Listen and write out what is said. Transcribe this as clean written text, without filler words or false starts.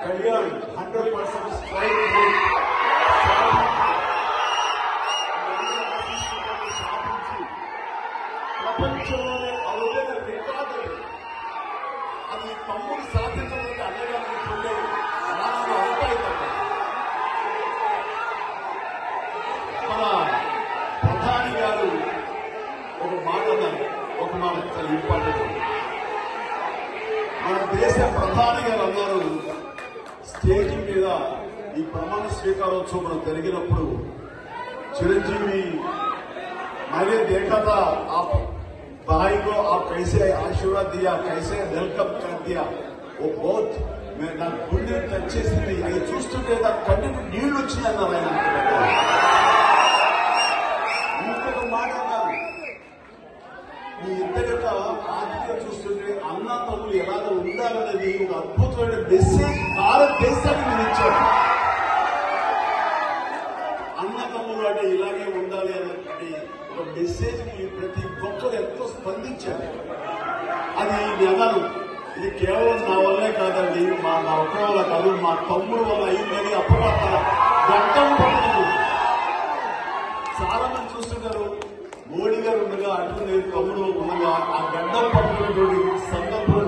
Kalyan 100% strike సాధించి ప్రపంచంలోనే అరుదైన రికార్డు అది తమ్ముడు సాధించడానికి అన్నగా ఉండే నాన్న అవుతాయి కదా. మన ప్రధాని గారు ఒక మాట అన్నారు, ఒక మాట చాలా ఇంపార్టెంట్. మన దేశ ప్రధాని గారు అన్నారు, స్టేజ్ మీద ఈ ప్రమాణ స్వీకారోత్సవం జరిగినప్పుడు చిరంజీవి मैंने देखा था आप भाई को आप कैसे आशीर्वाद दिया, कैसे वेलकम कर दिया, वो बहुत मैं ना गुंडे टच अभी చూస్తుంటే నాకు కళ్ళకు నీళ్లు వచ్చినాయి అన్నారు ఆయన. ఇంకొక మాట అన్నారు, మీ ఇద్దరి యొక్క ఆతిథ్యం చూస్తుంటే అన్న తమ్ములు ఎలాగ ఉండాలనేది ఒక అద్భుతమైన మెసేజ్ భారతదేశానికి మీరు ఇచ్చారు. అన్న తమ్ములు అంటే ఇలాగే ఉండాలి అనేటువంటి ఒక మెసేజ్ కి ప్రతి ఒక్కరు ఎంతో స్పందించారు. అది నెలలు ఇది కేవలం నా వల్లే కాదండి, నా ఒక్క వల్ల కాదు, మా తమ్ముడు వల్ల అయిందని అప్పటి గంటలు పడుతుంది. చాలా మంది చూస్తుంటారు, మోడీ గారు ఉండగా అటు నేను తమ్ముడు ఉండగా ఆ గడ్డం పట్టుకున్నటువంటి సందర్భం